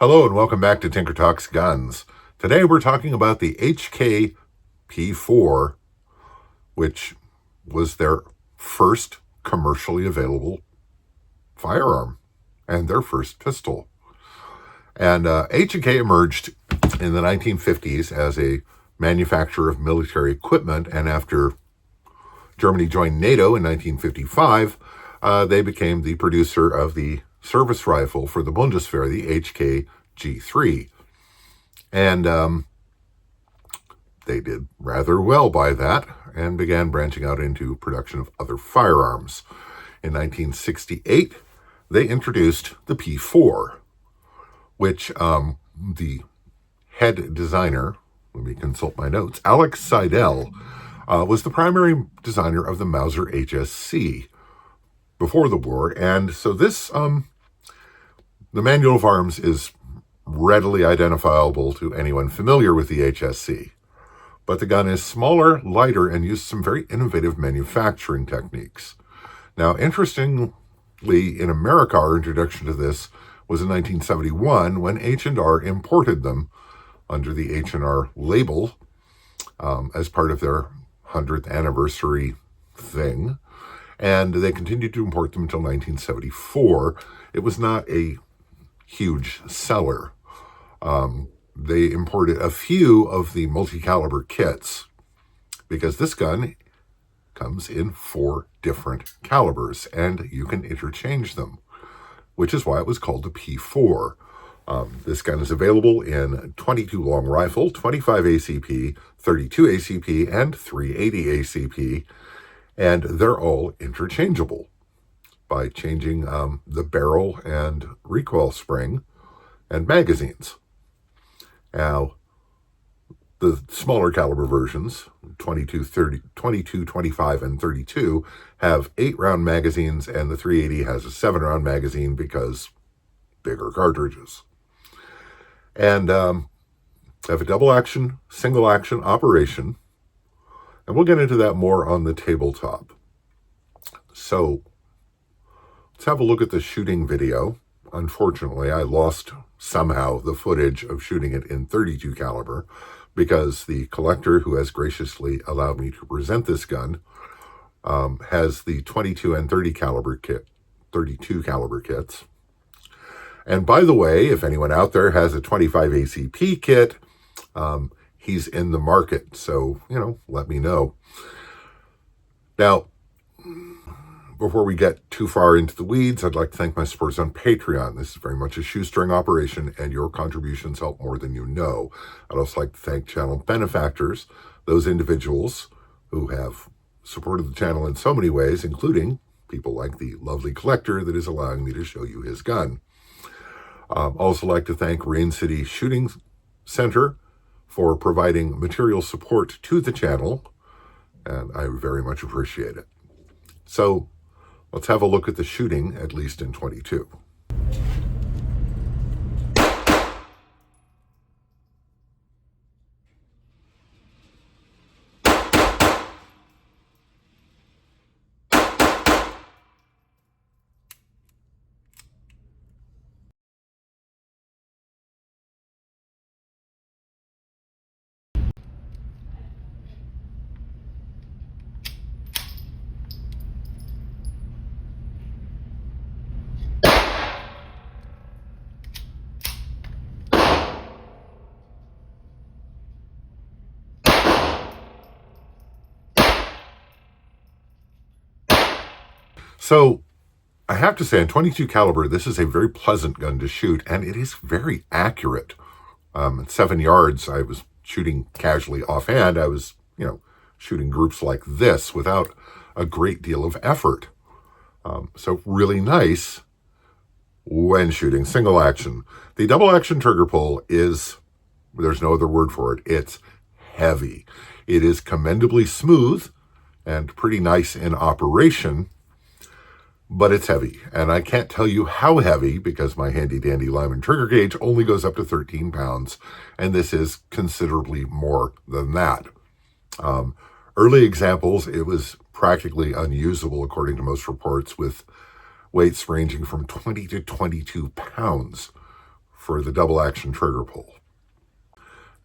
Hello and welcome back to Tinker Talks Guns. Today we're talking about the HK P4, which was their first commercially available firearm and their first pistol. And H&K emerged in the 1950s as a manufacturer of military equipment, and after Germany joined NATO in 1955, they became the producer of the service rifle for the Bundeswehr, the HK G3. And they did rather well by that and began branching out into production of other firearms. In 1968, they introduced the P4, which the head designer, let me consult my notes, Alex Seidel, was the primary designer of the Mauser HSC before the war. And so this, the manual of arms is readily identifiable to anyone familiar with the HSC. But the gun is smaller, lighter, and used some very innovative manufacturing techniques. Now, interestingly, in America, our introduction to this was in 1971 when H&R imported them under the H&R label as part of their 100th anniversary thing. And they continued to import them until 1974. It was not a huge seller. They imported a few of the multi-caliber kits because this gun comes in 4 different calibers and you can interchange them, which is why it was called the P4. This gun is available in 22 long rifle, 25 ACP, 32 ACP, and 380 ACP, and they're all interchangeable by changing the barrel and recoil spring and magazines. Now, the smaller caliber versions, 22, 30, 22, 25, and 32, have 8-round magazines, and the 380 has a 7-round magazine because bigger cartridges. And have a double action, single action operation, and we'll get into that more on the tabletop. So let's have a look at the shooting video. Unfortunately, I lost somehow the footage of shooting it in 32 caliber because the collector who has graciously allowed me to present this gun has the 22 and 32 caliber kits. And by the way, if anyone out there has a 25 ACP kit, he's in the market. So, let me know. Now, before we get too far into the weeds, I'd like to thank my supporters on Patreon. This is very much a shoestring operation, and your contributions help more than you know. I'd also like to thank channel benefactors, those individuals who have supported the channel in so many ways, including people like the lovely collector that is allowing me to show you his gun. Also like to thank Rain City Shooting Center for providing material support to the channel, and I very much appreciate it. So, let's have a look at the shooting, at least in 22. So, I have to say, in 22 caliber, this is a very pleasant gun to shoot, and it is very accurate. At 7 yards, I was shooting casually offhand. I was, shooting groups like this without a great deal of effort. So really nice when shooting single action. The double action trigger pull is, there's no other word for it, it's heavy. It is commendably smooth and pretty nice in operation, but it's heavy. And I can't tell you how heavy because my handy dandy Lyman trigger gauge only goes up to 13 pounds, and this is considerably more than that. Early examples, it was practically unusable according to most reports, with weights ranging from 20 to 22 pounds for the double action trigger pull.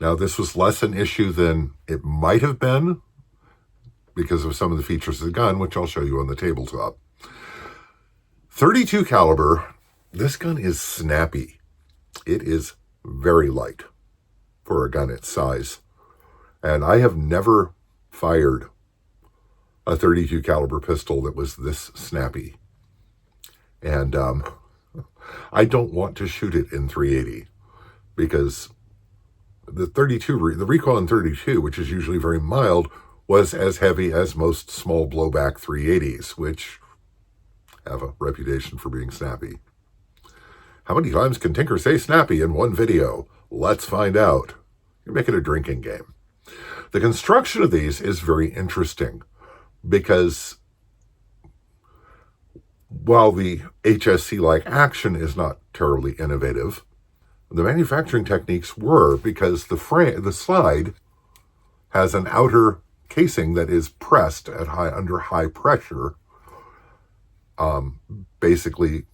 Now, this was less an issue than it might have been because of some of the features of the gun, which I'll show you on the tabletop. 32 caliber, this gun is snappy. It is very light for a gun its size. And I have never fired a 32 caliber pistol that was this snappy. And I don't want to shoot it in 380 because the recoil in 32, which is usually very mild, was as heavy as most small blowback 380s, which have a reputation for being snappy. How many times can Tinker say snappy in one video? Let's find out. You make it a drinking game. The construction of these is very interesting because while the HSC-like action is not terribly innovative, the manufacturing techniques were, because the slide has an outer casing that is pressed at under high pressure, basically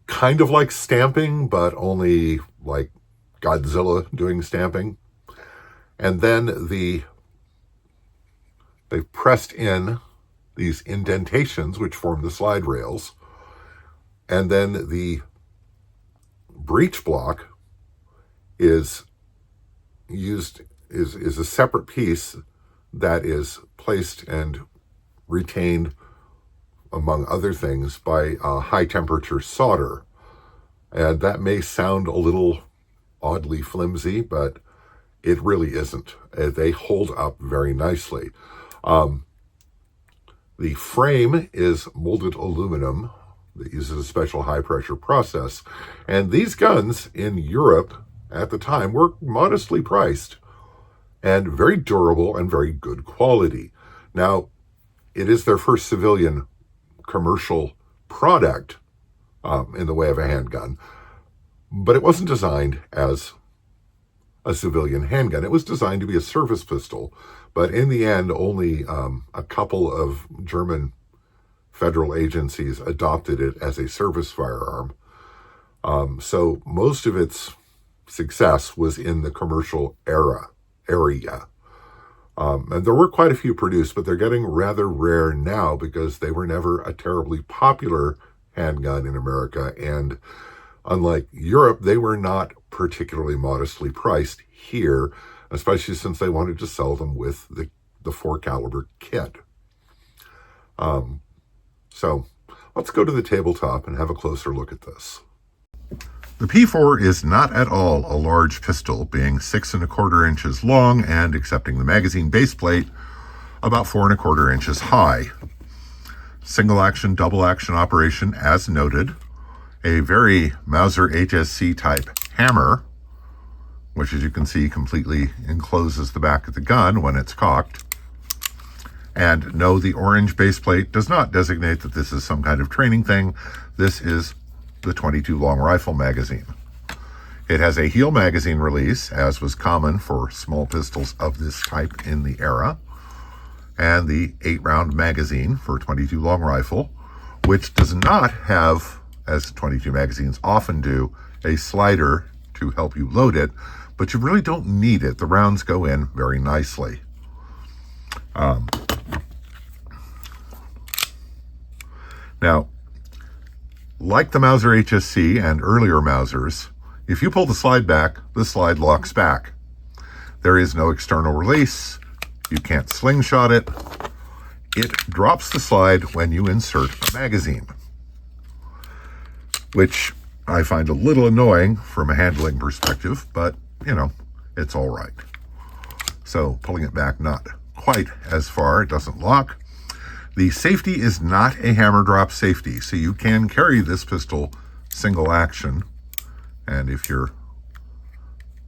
kind of like stamping, but only like Godzilla doing stamping. And then they've pressed in these indentations which form the slide rails, and then the breech block is a separate piece that is placed and retained, among other things, by high temperature solder. And that may sound a little oddly flimsy, but it really isn't. They hold up very nicely. The frame is molded aluminum that uses a special high-pressure process. And these guns in Europe at the time were modestly priced and very durable and very good quality. Now, it is their first civilian commercial product in the way of a handgun, but it wasn't designed as a civilian handgun. It was designed to be a service pistol, but in the end, only a couple of German federal agencies adopted it as a service firearm. So most of its success was in the commercial area. And there were quite a few produced, but they're getting rather rare now because they were never a terribly popular handgun in America. And unlike Europe, they were not particularly modestly priced here, especially since they wanted to sell them with the 4 caliber kit. So let's go to the tabletop and have a closer look at this. The P4 is not at all a large pistol, being 6 1/4 inches long and, excepting the magazine base plate, about 4 1/4 inches high. Single action, double action operation as noted. A very Mauser HSC type hammer, which as you can see completely encloses the back of the gun when it's cocked. And no, the orange base plate does not designate that this is some kind of training thing. This is the 22 long rifle magazine. It has a heel magazine release, as was common for small pistols of this type in the era, and the 8-round magazine for 22 long rifle, which does not have, as 22 magazines often do, a slider to help you load it, but you really don't need it. The rounds go in very nicely. Now, like the Mauser HSC and earlier Mausers, if you pull the slide back, the slide locks back. There is no external release. You can't slingshot it. It drops the slide when you insert a magazine, which I find a little annoying from a handling perspective, but, you know, it's all right. So pulling it back, not quite as far. It doesn't lock. The safety is not a hammer drop safety, so you can carry this pistol single action. And if you're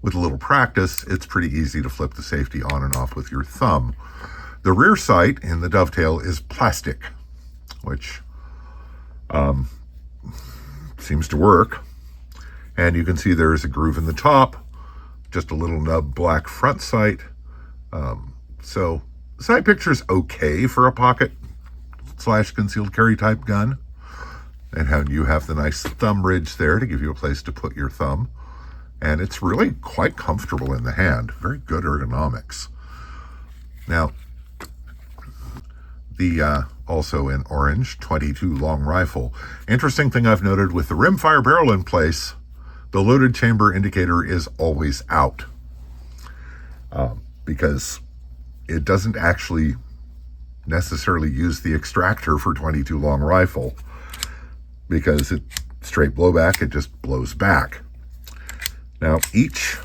with a little practice, it's pretty easy to flip the safety on and off with your thumb. The rear sight in the dovetail is plastic, which seems to work. And you can see there is a groove in the top, just a little nub black front sight. So the sight picture is okay for a pocket / concealed carry type gun. And you have the nice thumb ridge there to give you a place to put your thumb. And it's really quite comfortable in the hand. Very good ergonomics. Now, the also in orange, 22 long rifle. Interesting thing I've noted with the rimfire barrel in place, the loaded chamber indicator is always out. Because it doesn't actually necessarily use the extractor for 22 long rifle, because it straight blowback, it just blows back. Now, each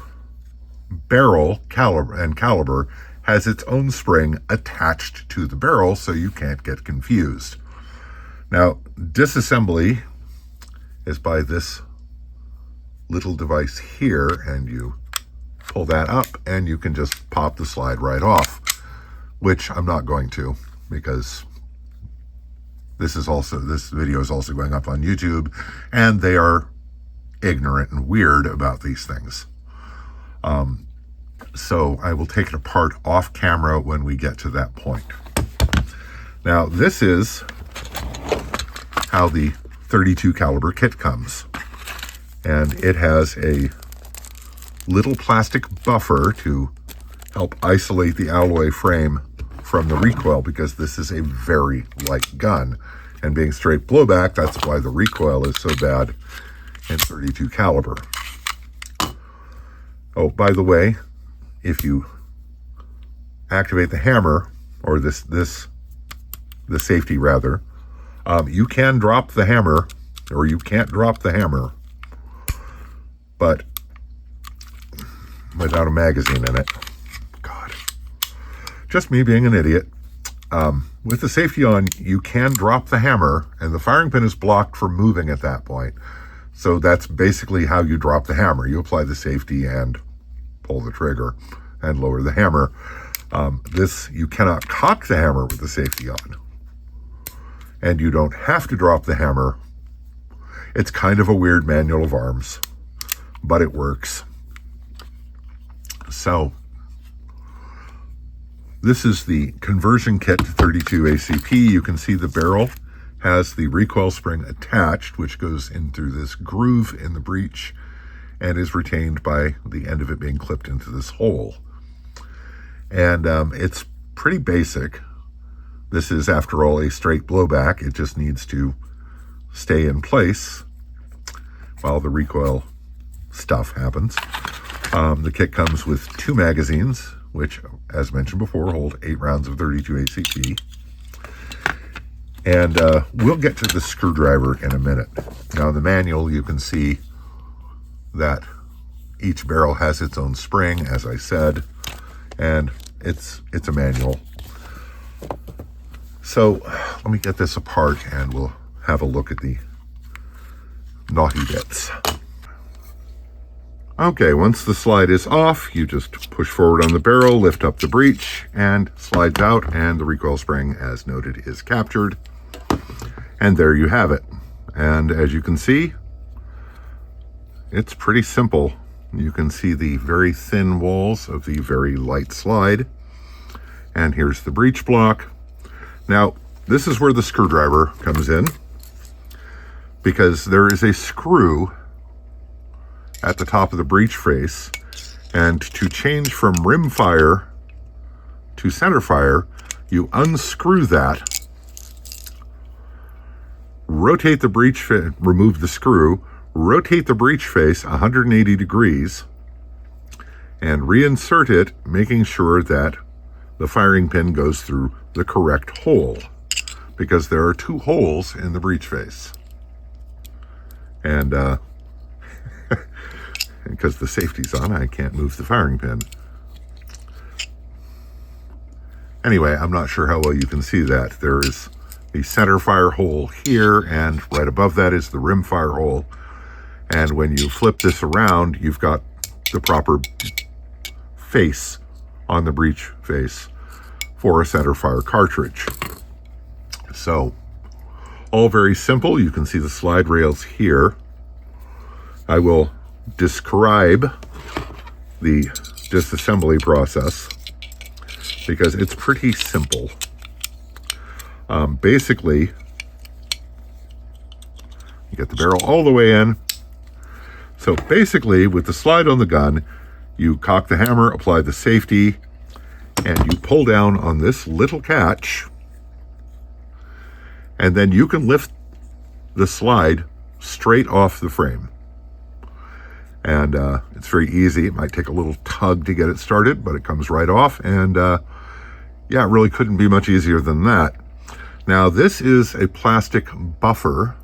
barrel caliber has its own spring attached to the barrel, so you can't get confused. Now, disassembly is by this little device here, and you pull that up, and you can just pop the slide right off, which I'm not going to, because this video is also going up on YouTube, and they are ignorant and weird about these things. So I will take it apart off camera when we get to that point. Now, this is how the 32 caliber kit comes. And it has a little plastic buffer to help isolate the alloy frame from the recoil, because this is a very light gun. And being straight blowback, that's why the recoil is so bad in 32 caliber. Oh, by the way, if you activate the hammer, or the safety rather, you can drop the hammer, or you can't drop the hammer, but without a magazine in it. God, just me being an idiot. With the safety on, you can drop the hammer, and the firing pin is blocked from moving at that point. So that's basically how you drop the hammer. You apply the safety and pull the trigger and lower the hammer. You cannot cock the hammer with the safety on. And you don't have to drop the hammer. It's kind of a weird manual of arms, but it works. So, this is the conversion kit to 32 ACP. You can see the barrel has the recoil spring attached, which goes in through this groove in the breech and is retained by the end of it being clipped into this hole. And it's pretty basic. This is, after all, a straight blowback. It just needs to stay in place while the recoil stuff happens. The kit comes with 2 magazines, which, as mentioned before, hold 8 rounds of 32 ACP. And we'll get to the screwdriver in a minute. Now, in the manual, you can see that each barrel has its own spring, as I said, and it's a manual. So let me get this apart, and we'll have a look at the naughty bits. Okay, once the slide is off, you just push forward on the barrel, lift up the breech, and slides out, and the recoil spring, as noted, is captured. And there you have it. And as you can see, it's pretty simple. You can see the very thin walls of the very light slide. And here's the breech block. Now, this is where the screwdriver comes in, because there is a screw at the top of the breech face, and to change from rim fire to center fire, you unscrew that, rotate the breech face, remove the screw, rotate the breech face 180 degrees, and reinsert it, making sure that the firing pin goes through the correct hole, because there are 2 holes in the breech face. And because the safety's on, I can't move the firing pin. Anyway, I'm not sure how well you can see that. There is the center fire hole here, and right above that is the rim fire hole. And when you flip this around, you've got the proper face on the breech face for a center fire cartridge. So, all very simple. You can see the slide rails here. I will describe the disassembly process because it's pretty simple. Basically, You get the barrel all the way in. So basically, with the slide on the gun, you cock the hammer, apply the safety, and you pull down on this little catch, and then you can lift the slide straight off the frame. And it's very easy. It might take a little tug to get it started, but it comes right off. And yeah, it really couldn't be much easier than that. Now, this is a plastic buffer.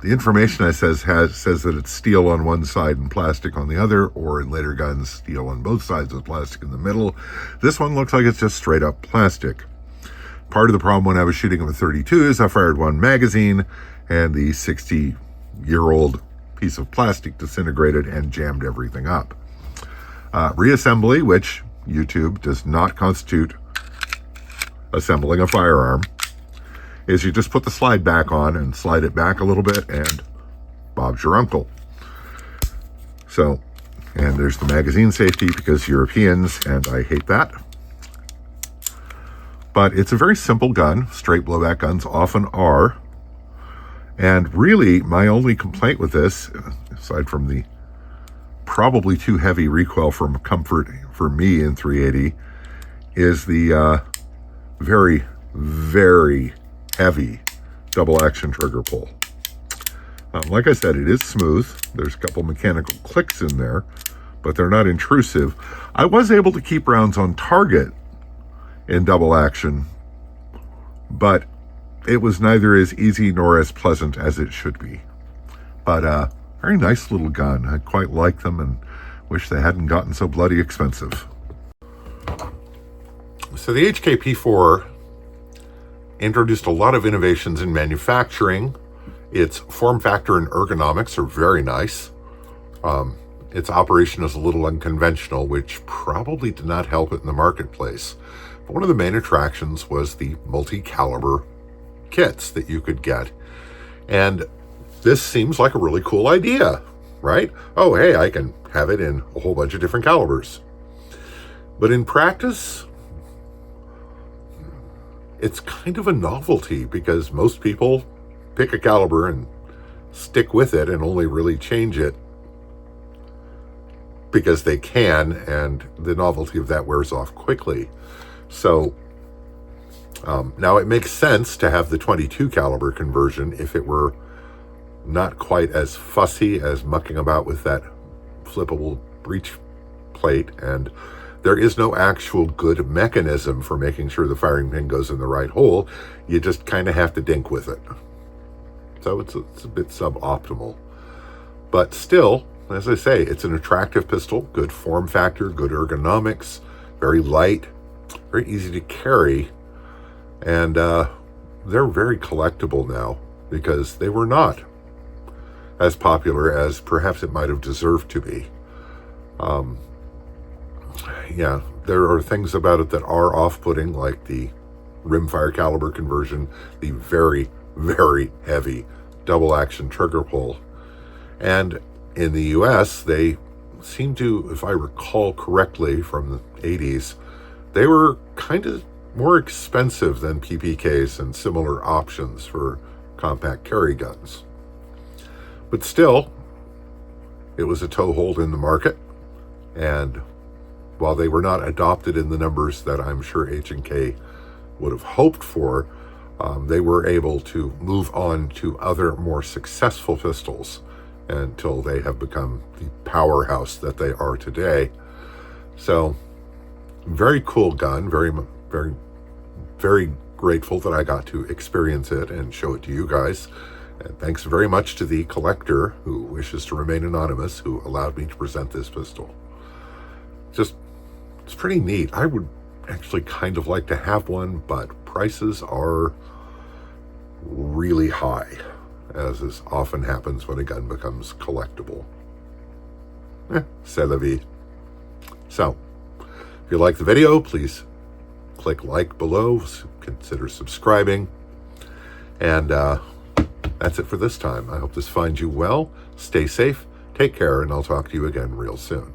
The information says that it's steel on one side and plastic on the other, or in later guns, steel on both sides with plastic in the middle. This one looks like it's just straight up plastic. Part of the problem when I was shooting with 32 is I fired one magazine, and the 60-year-old piece of plastic disintegrated and jammed everything up. Reassembly, which YouTube does not constitute assembling a firearm, is you just put the slide back on and slide it back a little bit, and Bob's your uncle. So, and there's the magazine safety because Europeans, and I hate that. But it's a very simple gun. Straight blowback guns often are. And really, my only complaint with this, aside from the probably too heavy recoil from comfort for me in 380, is the very, very heavy double action trigger pull. Like I said, it is smooth. There's a couple mechanical clicks in there, but they're not intrusive. I was able to keep rounds on target in double action, but it was neither as easy nor as pleasant as it should be. But very nice little gun. I quite like them and wish they hadn't gotten so bloody expensive. So the HKP4 introduced a lot of innovations in manufacturing. Its form factor and ergonomics are very nice. Its operation is a little unconventional, which probably did not help it in the marketplace. But one of the main attractions was the multi-caliber kits that you could get. And this seems like a really cool idea, right? Oh, hey, I can have it in a whole bunch of different calibers. But in practice, it's kind of a novelty because most people pick a caliber and stick with it and only really change it because they can, and the novelty of that wears off quickly. So now it makes sense to have the 22 caliber conversion if it were not quite as fussy as mucking about with that flippable breech plate, and there is no actual good mechanism for making sure the firing pin goes in the right hole. You just kind of have to dink with it. So it's a bit suboptimal. But still, as I say, it's an attractive pistol, good form factor, good ergonomics, very light, very easy to carry, and they're very collectible now because they were not as popular as perhaps it might have deserved to be. Yeah, there are things about it that are off-putting, like the rimfire caliber conversion, the very, very heavy double-action trigger pull. And in the US, they seem to, if I recall correctly from the 80s, they were kind of more expensive than PPKs and similar options for compact carry guns. But still, it was a toehold in the market, and while they were not adopted in the numbers that I'm sure H&K would have hoped for, they were able to move on to other more successful pistols until they have become the powerhouse that they are today. So, very cool gun, very, very, very grateful that I got to experience it and show it to you guys. And thanks very much to the collector who wishes to remain anonymous, who allowed me to present this pistol. It's pretty neat. I would actually kind of like to have one, but prices are really high, as is often happens when a gun becomes collectible. C'est la vie. So, if you like the video, please click like below, consider subscribing, and that's it for this time. I hope this finds you well. Stay safe, take care, and I'll talk to you again real soon.